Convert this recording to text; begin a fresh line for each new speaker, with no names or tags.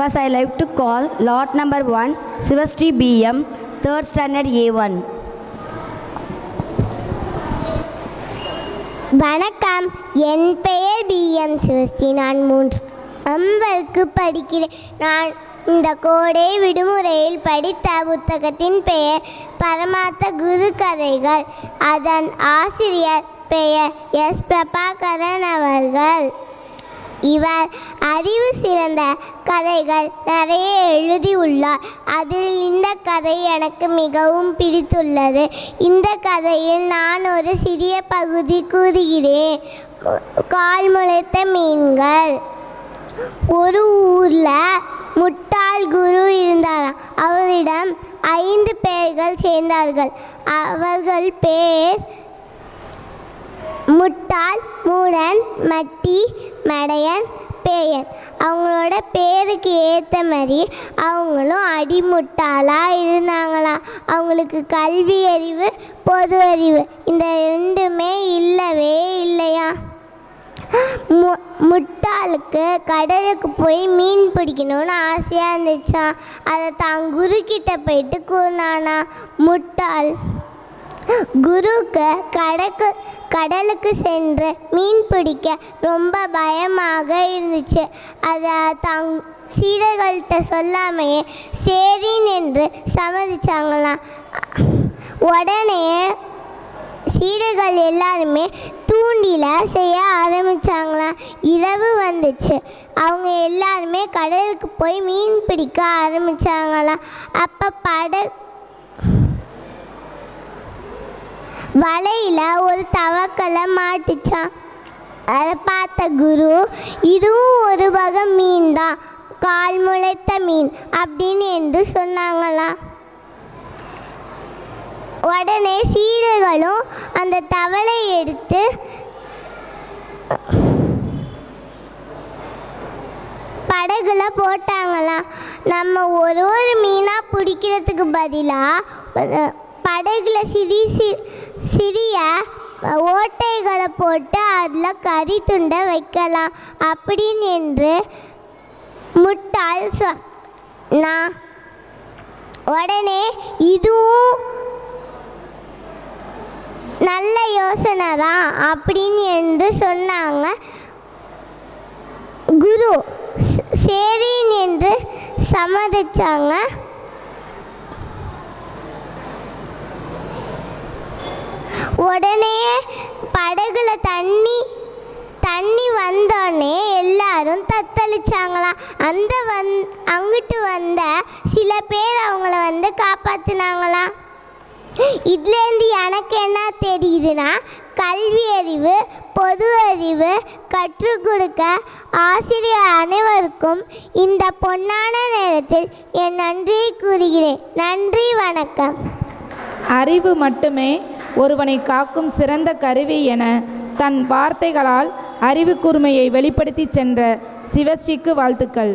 First, I like to call lot number 1, Sivasri BM, 3rd standard A1.
வணக்கம், என் பெயர் BM Sivasri. நான் 3ஆம் வகுப்பு படிக்கிறேன். நான் இந்த கோடை விடுமுறையில் படித்த புத்தகத்தின் பெயர் பரமார்த்த குரு கதைகள். அதன் ஆசிரியர் பெயர் எஸ். பிரபாகரன் அவர்கள். இவர் அறிவு சிறந்த கதைகள் நிறைய எழுதியுள்ளார். அதில் இந்த கதை எனக்கு மிகவும் பிடித்துள்ளது. இந்த கதையில் நான் ஒரு சிறிய பகுதி கூறுகிறேன். கால் முளைத்த மீன்கள். ஒரு ஊரில் முட்டாள் குரு இருந்தாராம். அவரிடம் 5 பேர்கள் சேர்ந்தார்கள். அவர்கள் பேர் முட்டாள், மூடன், மட்டி, மடையன், பேயன். அவங்களோட பேருக்கு ஏற்ற மாதிரி அவங்களும் அடிமுட்டாளாக இருந்தாங்களாம். அவங்களுக்கு கல்வி அறிவு, பொது அறிவு இந்த ரெண்டுமே இல்லவே இல்லையா. முட்டாளுக்கு கடலுக்கு போய் மீன் பிடிக்கணும்னு ஆசையாக இருந்துச்சான். அதை தான் குரு கிட்ட போயிட்டு கூறினானா. முட்டாள் குருக்கு கடலுக்கு சென்று மீன் பிடிக்க ரொம்ப பயமாக இருந்துச்சு. அதை தான் சீடர்கள்ட்ட சொல்லாமையே சரின்னு என்று சம்மதிச்சாங்களாம். உடனே சீடர்கள் எல்லாருமே தூண்டில செய்ய ஆரம்பித்தாங்களாம். இரவு வந்துச்சு. அவங்க எல்லாருமே கடலுக்கு போய் மீன் பிடிக்க ஆரம்பித்தாங்களாம். அப்போ வலையில் ஒரு தவக்கலை மாட்டுச்சான். அதை பார்த்த குரு, இதுவும் ஒரு வகை மீன் தான், கால் முளைத்த மீன் அப்படின்னு என்று சொன்னாங்களாம். உடனே சீடர்களும் அந்த தவளை எடுத்து படகுல போட்டாங்களாம். நம்ம ஒரு மீனாக பிடிக்கிறதுக்கு பதிலாக படகுல சிறிய ஓட்டைகளை போட்டு அதில் கறி துண்டை வைக்கலாம் அப்படின்னு என்று முட்டாள் சொன்னான். உடனே இதுவும் நல்ல யோசனை தான் அப்படின்னு என்று சொன்னாங்க. குரு சரின்னு என்று சம்மதிச்சாங்க. உடனே படகுல தண்ணி வந்தோடனே எல்லாரும் தத்தளிச்சாங்களாம். அங்கிட்டு வந்த சில பேர் அவங்கள காப்பாற்றினாங்களாம். இதுலேருந்து எனக்கு என்ன தெரியுதுன்னா, கல்வி அறிவு, பொது அறிவு கற்றுக் கொடுக்க ஆசிரியர் அனைவருக்கும் இந்த பொன்னான நேரத்தில் என் நன்றியை கூறுகிறேன். நன்றி, வணக்கம்.
அறிவு மட்டுமே ஒருவனை காக்கும் சிறந்த கருவி என தன் வார்த்தைகளால் அறிவு கூர்மையை வெளிப்படுத்தி சென்ற சிவஸ்ரீக்கு வாழ்த்துக்கள்.